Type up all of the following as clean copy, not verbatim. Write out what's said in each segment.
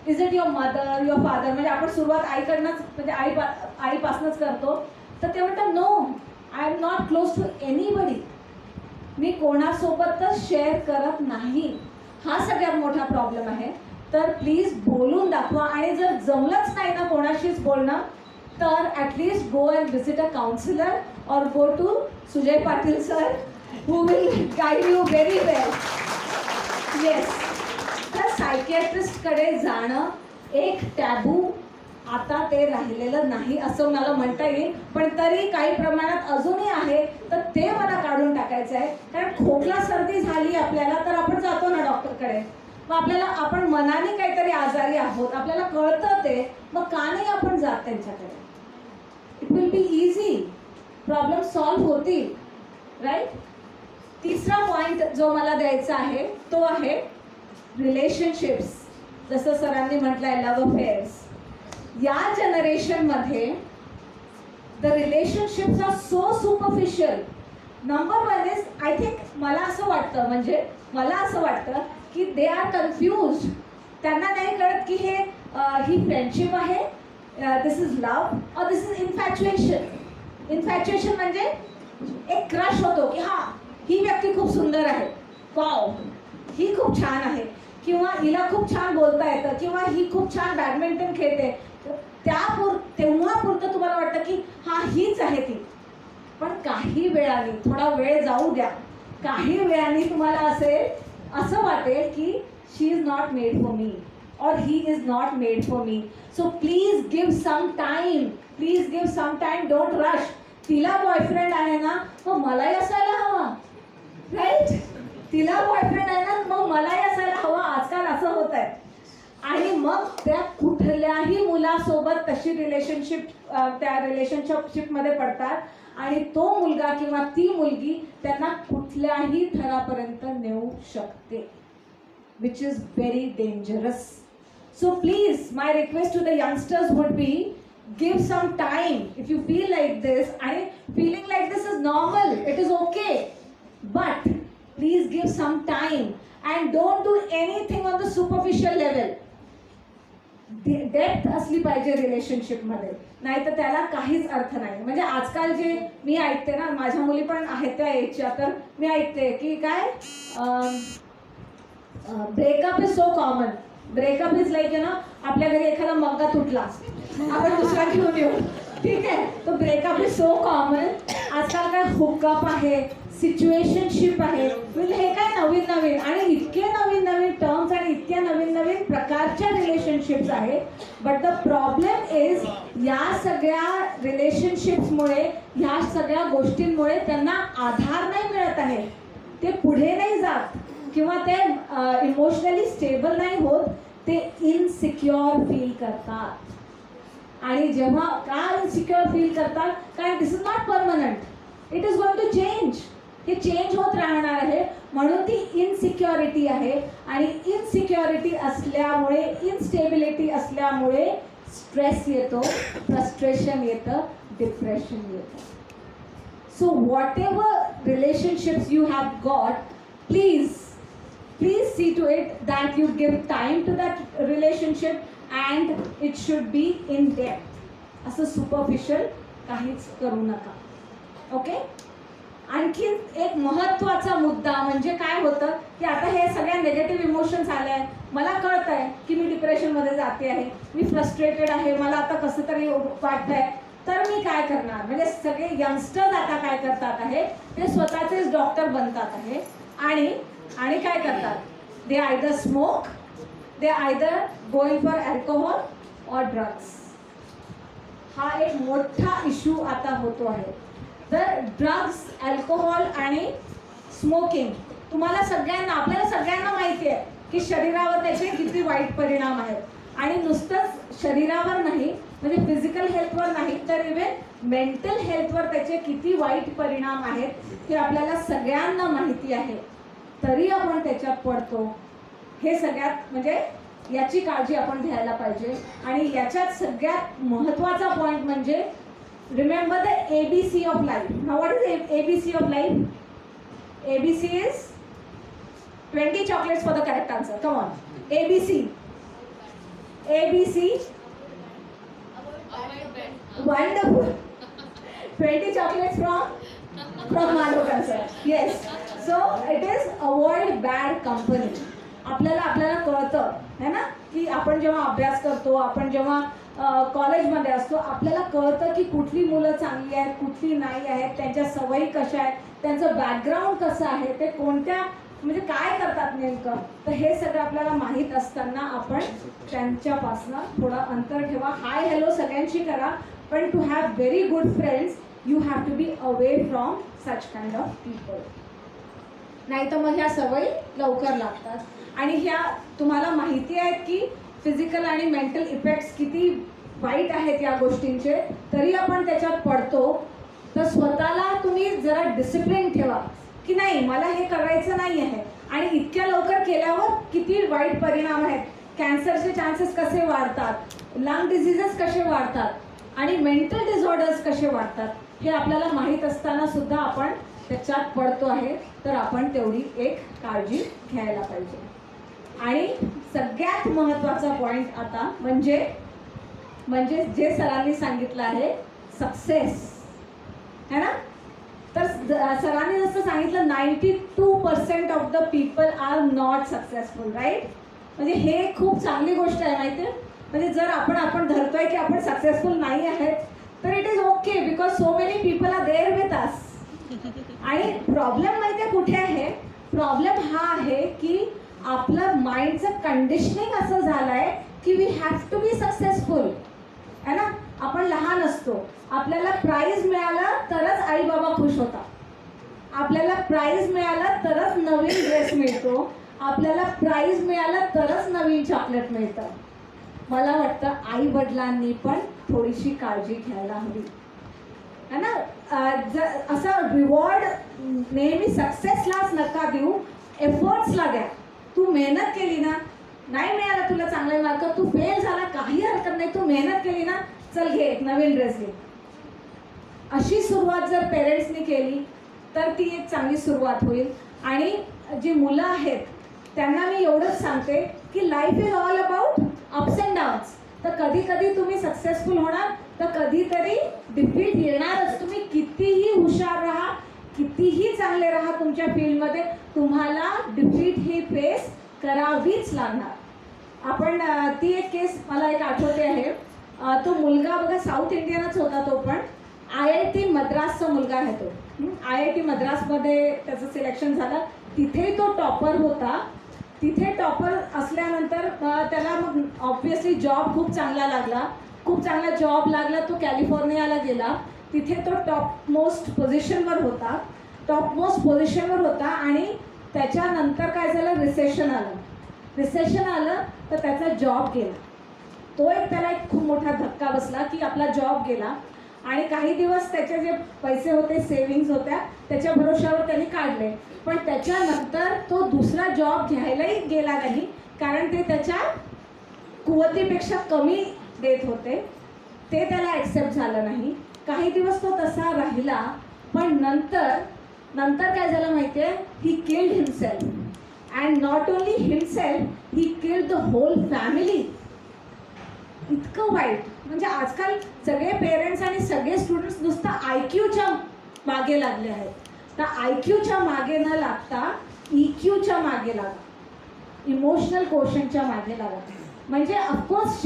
Is it your mother, your father, म्हणजे आपण सुरुवात आईकडनंच म्हणजे आईपासूनच करतो. तर ते म्हणतात no, I am not close to anybody, मी कोणासोबतच शेअर करत नाही. हा सगळ्यात मोठा प्रॉब्लेम आहे. तर प्लीज बोलून दाखवा. आणि जर जमलंच नाही ना कोणाशीच बोलणं, तर at least go and visit a counsellor और go to Sujay Patil sir, who will guide you very well. Yes, तर सायकियाट्रिस्टकडे जाणं एक टॅबू आता ते राहिलेलं नाही असं मला म्हणता येईल. पण तरी काही प्रमाणात अजूनही आहे, तर ते मला काढून टाकायचं आहे. कारण खोकला सर्दी झाली आपल्याला तर आपण जातो ना डॉक्टरकडे, मग आपल्याला आपण मनाने काहीतरी आजारी आहोत, आपल्याला कळतं ते, मग का नाही आपण जात त्यांच्याकडे. It will be easy, problem solve होतील, राईट. तिसरा पॉइंट जो मला द्यायचा आहे तो आहे रिलेशनशिप्स. जसं सरांनी म्हटलंय लव्ह अफेअर्स. या जनरेशनमध्ये the relationships are so superficial. Number one is, I think मला असं वाटतं की दे आर कन्फ्युज्ड. त्यांना नाही कळत की ही फ्रेंडशिप आहे, दिस इज लव्ह और दिस इज इन्फॅच्युएशन. इन्फॅच्युएशन म्हणजे एक क्रश होतो की हा ही व्यक्ती खूप सुंदर आहे, वाव ही खूप छान आहे, किंवा हिला खूप छान बोलता येतं, किंवा ही खूप छान बॅडमिंटन खेळते. तेव्हा पुरतं तुम्हाला वाटतं की हा हीच आहे ती. पण काही वेळाने, थोडा वेळ जाऊ द्या, काही वेळाने तुम्हाला असं वाटेल की she is not made for me और he is not made for me. So please give some time, please give some time, don't rush. तिला बॉयफ्रेंड आहे ना, मग मलाही असायला हवा, राईट. तिला बॉयफ्रेंड आहे ना, मग मलाही असायला हवा. आजकाल असं होत आहे. आणि मग त्या कुठल्याही मुलासोबत तशी त्या रिलेशनशिपमध्ये पडतात आणि तो मुलगा किंवा ती मुलगी त्यांना कुठल्याही थरापर्यंत नेऊ शकते, which is very dangerous. So please my request to the youngsters would be, give some time. If you feel like this, and feeling like this is normal, it is okay, but please give some time and don't do anything on the superficial level. Depth असली पाहिजे relationship मध्ये, नाही तर त्याला काहीच अर्थ नाही. म्हणजे आजकाल जे मी ऐकते ना, माझ्या मुली पण आहेत त्या एजच्या, तर मी ऐकते की काय breakup is so common. Breakup is like ना, आपल्या घरी एखादा मग्गा तुटला, आपण दुसरा घेऊन येऊ, ठीक आहे. तो ब्रेकअप इज सो कॉमन. आजकाल काय हुकअप आहे, सिच्युएशनशिप आहे, म्हणजे हे काय नवीन नवीन आणि इतके नवीन नवीन टर्म्स आणि इतक्या नवीन नवीन प्रकारच्या रिलेशनशिप्स आहेत. बट द प्रॉब्लेम इज, या सगळ्या रिलेशनशिप्समुळे, ह्या सगळ्या गोष्टींमुळे त्यांना आधार नाही मिळत आहे, ते पुढे नाही जात, किंवा ते इमोशनली स्टेबल नाही होत, ते इनसिक्युअर फील करतात. आणि जेव्हा का इनसिक्युअर फील करतात, कारण this is not permanent, it is going to change. हे चेंज होत राहणार आहे, म्हणून ती इनसिक्युरिटी आहे. आणि इनसिक्युरिटी असल्यामुळे, इनस्टेबिलिटी असल्यामुळे स्ट्रेस येतो, फ्रस्ट्रेशन येतं, डिप्रेशन येतं. So what ever relationships you have got, please see to it that you give time to that relationship and it should be in depth. असं superficial काहीच करू नका, ओके. आणखी एक महत्त्वाचा मुद्दा म्हणजे काय होतं की आता हे सगळ्या निगेटिव्ह इमोशन्स आले आहे, मला कळत आहे की मी डिप्रेशनमध्ये जाते आहे, मी फ्रस्ट्रेटेड आहे, मला आता कसं तरी वाटतंय, तर मी काय करणार. म्हणजे सगळे यंगस्टर्स आता काय करतात आहे, ते स्वतःचेच डॉक्टर बनतात आहे आणि काय करतात, they either smoke, they either going for alcohol और ड्रग्स. हा एक मोठा इश्यू आता होतो आहे. तर ड्रग्स, अल्कोहोल आणि स्मोकिंग, तुम्हाला सगळ्यांना, आपल्याला सगळ्यांना माहिती आहे की शरीरावर त्याचे किती वाईट परिणाम आहेत. आणि नुसतंच शरीरावर नाही, म्हणजे फिजिकल हेल्थवर नाही, तर इव्हन मेंटल हेल्थवर त्याचे किती वाईट परिणाम आहेत हे आपल्याला सगळ्यांना माहिती आहे. तरी आपण त्याच्यात पडतो. हे सगळ्यात म्हणजे याची काळजी आपण घ्यायला पाहिजे. आणि याच्यात सगळ्यात महत्त्वाचा पॉईंट म्हणजे remember the ABC of life. Now what is ABC of life? ABC is 20 chocolates for the correct answer. Come on. ABC. ABC. Wonderful. 20 chocolates from Madhukar sir. Yes. So it is avoid bad company. आपल्याला कळतं है ना की आपण जेव्हा अभ्यास करतो, आपण जेव्हा कॉलेजमध्ये असतो, आपल्याला कळतं की कुठली मुलं चांगली आहेत, कुठली नाही आहेत, त्यांच्या सवयी कशा आहेत, त्यांचं बॅकग्राऊंड कसं आहे, ते कोणत्या म्हणजे काय करतात नेमकं. तर हे सगळं आपल्याला माहीत असताना आपण त्यांच्यापासनं थोडं अंतर ठेवा. हाय हॅलो सगळ्यांशी करा, पण to have very good friends you have to be away from such kind of people. नाही तर मग ह्या सवयी लवकर लागतात. आणि ह्या तुम्हाला माहिती आहेत की फिजिकल आणि मेंटल इफेक्ट्स किती वाईट आहेत या गोष्टींचे, तरी आपण त्याच्यात पडतो. तर स्वतःला तुम्ही जरा डिसिप्लिन ठेवा की नाही मला हे करायचं नाही आहे. आणि इतक्या लवकर केल्यावर किती वाईट परिणाम आहेत. कॅन्सरचे चान्सेस कसे वाढतात, लंग डिझिजेस कसे वाढतात आणि मेंटल डिसऑर्डर्स कसे वाढतात हे आपल्याला माहीत असताना सुद्धा आपण त्याच्यात पडतो आहे. तर आपण तेवढी एक काळजी घ्यायला पाहिजे. आणि सगळ्यात महत्त्वाचा पॉईंट आता म्हणजे जे सरांनी सांगितलं आहे सक्सेस है ना. तर सरांनी जसं सांगितलं 92% of the people are not successful right. म्हणजे हे खूप चांगली गोष्ट आहे माहिती आहे. म्हणजे जर आपण धरतोय की आपण सक्सेसफुल नाही आहेत तर it is okay because so many people are there with us. आणि प्रॉब्लेम माहिती आहे कुठे आहे. प्रॉब्लेम हा आहे की आपलं माइंडचं कंडिशनिंग असं झालं आहे की we have to be successful है ना. आपण लहान असतो, आपल्याला प्राइज मिळालं तरच आई बाबा खुश होतात, आपल्याला प्राइज मिळालं तरच नवीन ड्रेस मिळतो, आपल्याला प्राइज मिळालं तरच नवीन चॉकलेट मिळतं. मला वाटतं आई वडिलांनी पण थोडीशी काळजी घ्यायला हवी है ना. असं रिवॉर्ड नेहमी सक्सेसलाच नका देऊ, एफर्ट्सला द्या. तू मेहनत केली ना, नाही मिळाला तुला चांगले मार्क, तू फेल झाला काही हरकत नाही, तू मेहनत केली ना, चल घे एक नवीन ड्रेस घे. अशी सुरुवात जर पेरेंट्सनी केली तर ती एक चांगली सुरुवात होईल. आणि जी मुलं आहेत त्यांना मी एवढंच सांगते की life is all about ups and downs. तर कधी कधी तुम्ही सक्सेसफुल होणार तर कधीतरी डिफीट येणारच. तुम्ही कितीही हुशार राहा, कितीही चांगले राहा तुमच्या फील्डमध्ये, तुम्हाला डिफीट ही फेस करावीच लागणार. आपण ती एक केस मला एक आठवते आहे. तो मुलगा बघा साऊथ इंडियनच होता, तो पण IIT मद्रासचा मुलगा आहे. तो IIT मद्रासमध्ये त्याचं सिलेक्शन झालं, तिथे तो टॉपर होता. तिथे टॉपर असल्यानंतर त्याला मग ऑब्व्हियसली जॉब खूप चांगला लागला, खूप चांगला जॉब लागला. तो कॅलिफोर्नियाला गेला, तिथे तो टॉप मोस्ट पोझिशनवर होता. आणि त्याच्यानंतर काय झालं, रिसेशन आलं तर त्याचा जॉब गेला. तो एक त्याला एक खूप मोठा धक्का बसला की आपला जॉब गेला. आणि काही दिवस त्याचे जे पैसे होते, सेव्हिंग्ज होत्या, त्याच्या भरोशावर त्यांनी काढले. पण त्याच्यानंतर तो दुसरा जॉब घ्यायलाही गेला नाही, कारण ते त्याच्या कुवतीपेक्षा कमी देत होते. ते त्याला ॲक्सेप्ट झालं नाही. काही दिवस तो तसा राहिला. पण नंतर काय झालं माहिती आहे, he killed himself. And not only himself, he killed the whole family. इतकं वाईट. म्हणजे आजकाल सगळे पेरेंट्स आणि सगळे स्टुडंट्स नुसतं IQच्या मागे लागले आहेत. तर IQच्या मागे न लागता EQच्या मागे लागा, इमोशनल कोशंटच्या मागे लागा. म्हणजे ऑफकोर्स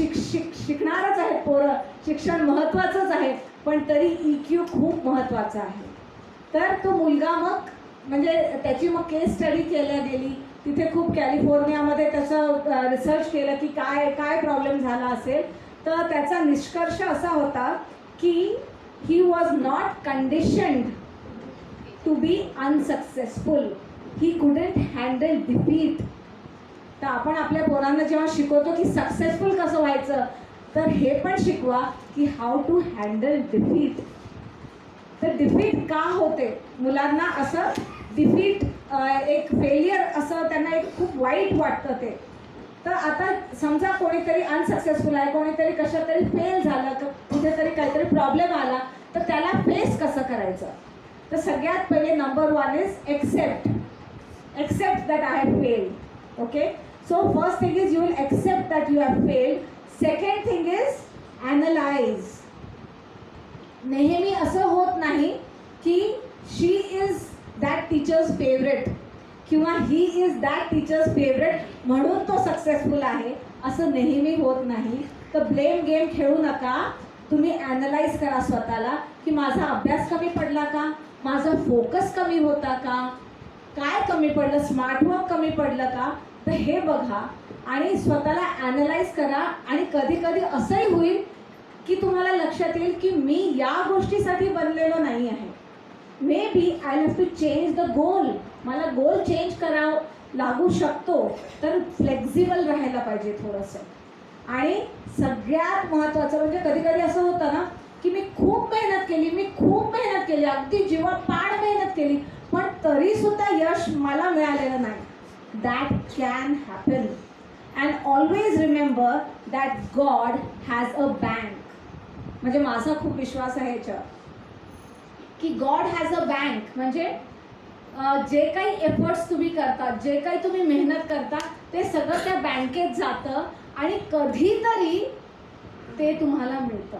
शिकणारच आहेत पोरं, शिक्षण महत्त्वाचंच आहे, पण तरी EQ खूप महत्त्वाचं आहे. तर तो मुलगा मग म्हणजे त्याची मग केस स्टडी केल्या गेली. तिथे खूप कॅलिफोर्नियामध्ये त्याचं रिसर्च केलं की काय प्रॉब्लेम झाला असेल. तर त्याचा निष्कर्ष असा होता की he was not conditioned to be unsuccessful, he couldn't handle defeat. तर आपण आपल्या पोरांना जेव्हा शिकवतो की सक्सेसफुल कसं व्हायचं, तर हे पण शिकवा की हाऊ टू हँडल डिफीट. तर डिफीट का होते मुलांना, असं डिफीट एक फेलियर असं त्यांना एक खूप वाईट वाटतं ते. तर आता समजा कोणीतरी अनसक्सेसफुल आहे, कोणीतरी कशा तरी फेल झालं, कुठेतरी काहीतरी प्रॉब्लेम आला, तर त्याला फेस कसं करायचं. तर सगळ्यात पहिले number 1 is accept that I have failed. Okay, so first thing is you will accept that you have failed. Second thing is analyse. नेहमी असं होत नाही की she is that teacher's favourite किंवा he is that teacher's favourite म्हणून तो successful आहे, असं नेहमी होत नाही. तर ब्लेम गेम खेळू नका. तुम्ही ॲनलाइज करा स्वतःला की माझा अभ्यास कमी पडला का, माझा फोकस कमी होता का, काय कमी पडलं, स्मार्टवर्क कमी पडलं का, तर हे बघा आणि स्वतःला ॲनलाइज करा. आणि कधी कधी असंही होईल की तुम्हाला लक्षात येईल की मी या गोष्टीसाठी बनलेलो नाही आहे. May be I have to change the goal. मला गोल चेंज करावं लागू शकतो. तर फ्लेक्झिबल राहायला पाहिजे थोडंसं. आणि सगळ्यात महत्त्वाचं म्हणजे कधी कधी असं होतं ना की मी खूप मेहनत केली, अगदी जीवापाड मेहनत केली, पण तरीसुद्धा यश मला मिळालेलं नाही. That can happen. And always remember that God has a bank. म्हणजे माझा खूप विश्वास आहे याच्यावर की गॉड हॅज अ बँक. म्हणजे जे काही एफर्ट्स तुम्ही करता, जे काही तुम्ही मेहनत करता, ते सगळं त्या बँकेत जातं आणि कधीतरी ते तुम्हाला मिळतं,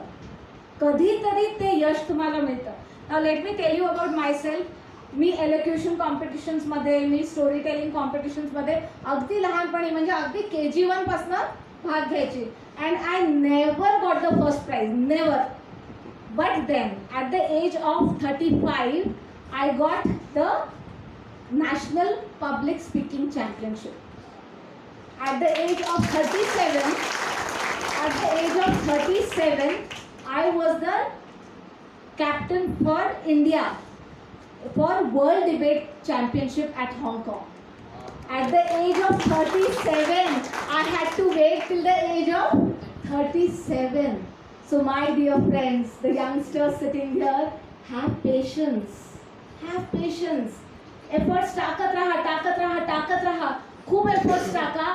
कधीतरी ते यश तुम्हाला मिळतं. Now let me tell you about myself. मी एलोक्युशन कॉम्पिटिशन्समध्ये, मी स्टोरी टेलिंग कॉम्पिटिशन्समध्ये अगदी लहानपणी म्हणजे अगदी KG1 पासून भाग घ्यायची. And I never got the first prize, never. But then at the age of 35 I got the national public speaking championship. At the age of 37, I was the captain for India for World Debate Championship at Hong Kong. At the age of 37, I had to wait till the age of 37. So my dear friends, the youngsters sitting here, have patience. Have patience. Efforts टाकत रहा. खूब efforts टाका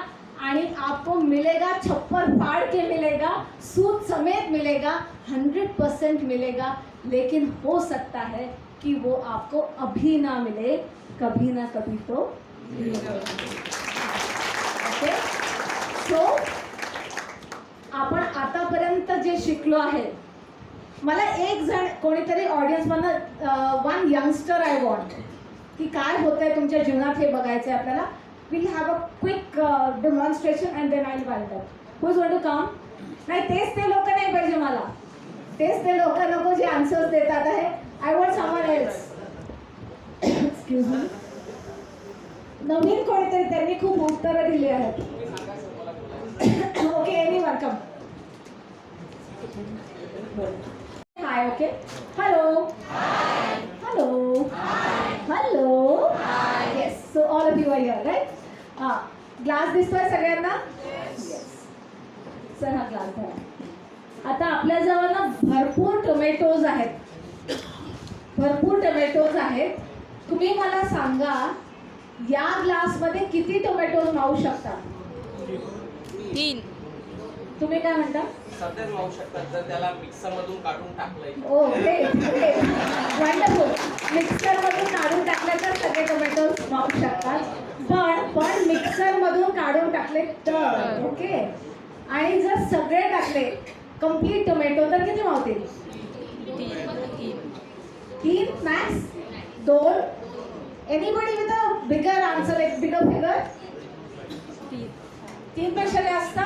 आणि आपको मिलेगा, छप्पर फाड़ के मिलेगा, सूद समेत मिलेगा, 100% मिलेगा. लेकिन हो सकता है कि वो आपको अभी ना मिले, कभी ना कभी तो मिलेगा. ओके. सो आपण आतापर्यंत जे शिकलो आहे, मला एक जण कोणीतरी ऑडियन्समधनं वन यंगस्टर आय वॉन्ट की काय होतंय तुमच्या जीवनात हे बघायचं आहे आपल्याला. We'll have a quick demonstration and then I'll wind up. Who's going to come? नाही, तेच ते लोक नाही पाहिजे मला. तेच ते लोक नको जे आन्सर्स देतात आहे. I want someone else. Excuse me. नवीन कोणीतरी, त्यांनी खूप उत्तरं दिली आहेत. Okay, anyone come. Hi, okay. Hello. Hi. Hello. Hi. Hello. Hi. Yes. So all of you are here, right? Glass दिसतोय सगळ्यांना? येस. सर हा ग्लास धरा. आता आपल्याजवळ ना भरपूर टोमॅटोज आहेत. तुम्ही मला सांगा या ग्लासमध्ये किती टोमॅटोज मावू शकतात? 3. तुम्ही काय म्हणता? सध्याच मावू शकतात जर त्याला मिक्सर मधून काढून टाकलंय. ओ ग्रेट. वंडरफुल. मिक्सर मधून काढून टाकले तर सगळे टोमॅटोज मावू शकतात. पण मिक्सर मधून काढून टाकले तर ओके. आणि जर सगळे टाकले कंप्लीट टोमॅटो तर किती मावतील? 3 max 2. Anybody with a bigger answer, एक बिगर फिगर? 3 पेक्षा जास्त?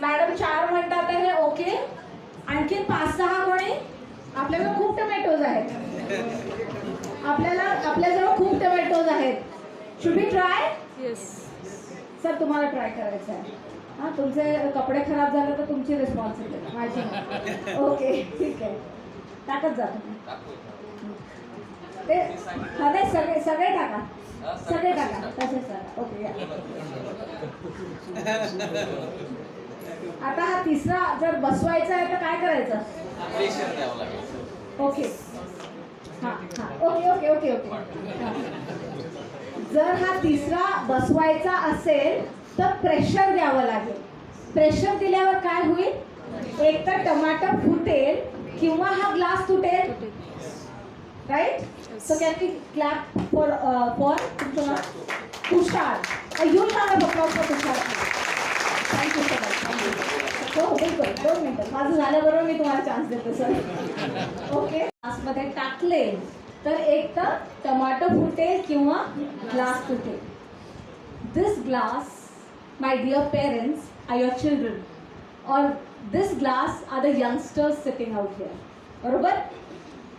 मॅडम 4 म्हणतात आहे. ओके. आणखी 5-6 कोणी? आपल्याकडे खूप टोमॅटोज आहेत. आपल्याजवळ खूप टोमॅटोज आहेत. Should be try? Yes. Sir तुम्हाला ट्राय करायचं आहे. हां, तुमचे कपडे खराब झाले तर तुमची रिस्पॉन्सिबिलिटी, माझी नाही. ओके, ठीक आहे. टाकत जा तुम्ही. ते सगळे टाका. तसेच टाका. ओके. आता हा तिसरा जर बसवायचा आहे तर काय करायचं? प्रेशर द्यावं लागेल. ओके. हां. ओके. जर हा तिसरा बसवायचा असेल तर प्रेशर द्यावं लागेल. प्रेशर दिल्यावर काय होईल? एक तर टमाटर फुटेल किंवा हा ग्लास तुटेल. Right? So can we clap for Tushar. Use round of applause for Tushar. Thank you so much. बिलकुल 2 मिनिटं. माझं झाल्याबरोबर मी तुम्हाला चान्स देते सर. ओके, ग्लासमध्ये टाकले तर एक तर टमाटर फुटेल किंवा ग्लास फुटेल. This glass, my dear parents, are your children, और this glass are the youngsters sitting out here. बरोबर.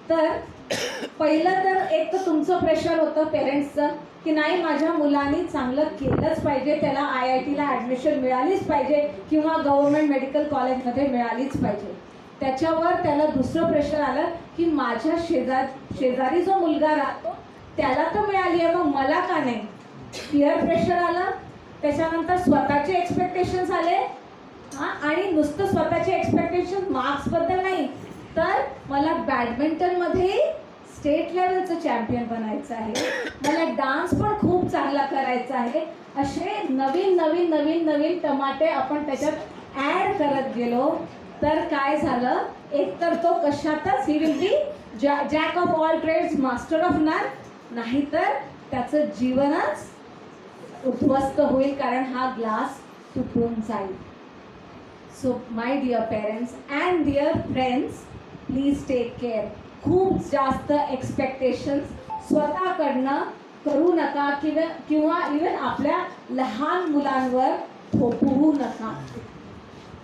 तर पहिलं तर एक तर तुमचं प्रेशर होतं पेरेंट्सचं की नाही माझ्या मुलांनी चांगलं केलंच पाहिजे, त्याला IITला ॲडमिशन मिळालीच पाहिजे किंवा गव्हर्नमेंट मेडिकल कॉलेजमध्ये मिळालीच पाहिजे. त्याच्यावर त्याला दुसरं प्रेशर आलं की माझ्या शेजारी जो मुलगा राहतो त्याला तर मिळाली आहे, मग मला का नाही. पीअर प्रेशर आलं. त्याच्यानंतर स्वतःचे एक्सपेक्टेशन्स आले. हां, आणि नुसतं स्वतःचे एक्सपेक्टेशन मार्क्सबद्दल नाही, तर मला बॅडमिंटनमध्ये स्टेट लेवलचं चॅम्पियन बनायचं आहे, मला डान्स पण खूप चांगला करायचा आहे. असे नवीन नवीन नवीन नवीन टमाटे आपण त्याच्यात ॲड करत गेलो तर काय झालं, एकतर तो कशातच he will be jack of all trades master of none, नाहीतर त्याचं जीवनच उद्ध्वस्त होईल कारण हा ग्लास तुटून जाईल. So my dear parents and dear friends, please take care. खूप जास्त एक्सपेक्टेशन्स स्वतःकडनं करू नका किंवा इवन आपल्या लहान मुलांवर थोपवू नका.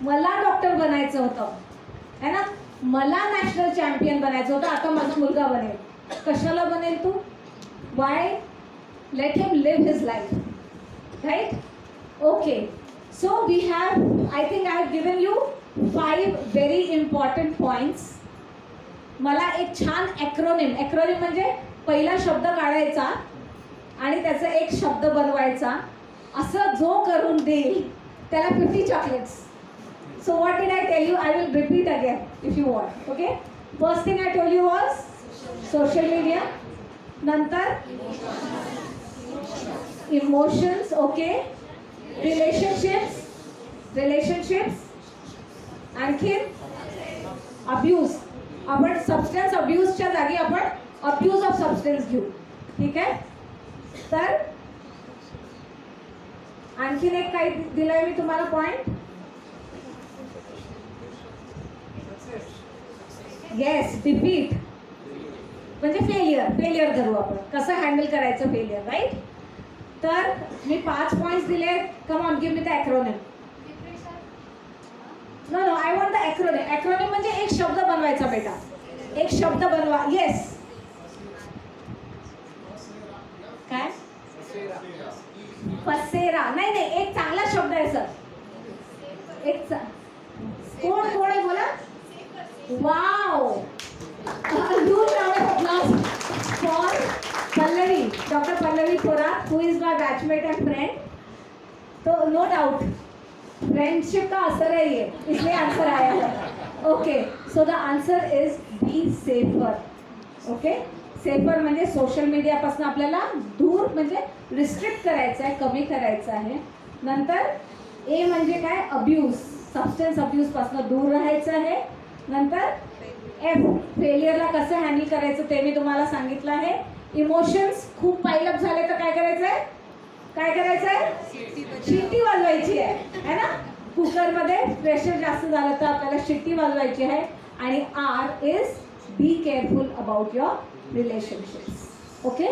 मला डॉक्टर बनायचं होतं है ना, मला नॅशनल चॅम्पियन बनायचं होतं, आता माझा मुलगा बनेल. कशाला बनेल तू? Why? Let him live his life, right? Okay, so we have, I think I have given you 5 very important points. मला एक छान ॲक्रोनिम म्हणजे पहिला शब्द काढायचा आणि त्याचा एक शब्द बनवायचा, असं जो करून देईल त्याला 50 chocolates. So what did I tell you? I will repeat again if you want. Okay, first thing I told you was social media, नंतर इमोशन्स, ओके, रिलेशनशिप्स, आणखी अब्यूज. आपण सबस्टन्स अब्यूजच्या जागी आपण अब्यूज ऑफ सबस्टन्स घेऊ. ठीक आहे. तर आणखीन एक काही दिलंय मी तुम्हाला पॉइंट. येस, डिफीट म्हणजे फेलियर धरू आपण, कसं हँडल करायचं फेलियर, राईट? तर मी 5 पॉइंट्स दिले. Come on, give me the acronym. No, I want the acronym म्हणजे एक शब्द बनवायचा बेटा, एक शब्द बनवा. येस, काय? पसेरा. नाही, एक चांगला शब्द आहे सर. एक कोण आहे बोला. Wow, for Pallavi, doctor Pallavi Thorat, who is my batchmate end friend. तो नो डाउट फ्रेंडशिप का असर है ये, इसलिए आंसर आया है. Okay, so the answer is B safer. Okay, safer म्हणजे सोशल मीडियापासून आपल्याला दूर म्हणजे रिस्ट्रिक्ट करायचं आहे, कमी करायचं आहे. नंतर ए म्हणजे काय? अब्यूज, सबस्टन्स अब्यूजपासून दूर राहायचं आहे. नंतर एफ, फेलियरला कसं हँडल करायचं ते मी तुम्हाला सांगितलं आहे. इमोशन्स खूप पाईलअप झाले तर काय करायचं आहे? शिट्टी वाजवायची आहे ना. कुकरमध्ये प्रेशर जास्त झालं तर आपल्याला शिट्टी वाजवायची आहे. आणि are is be careful about your relationships. Okay.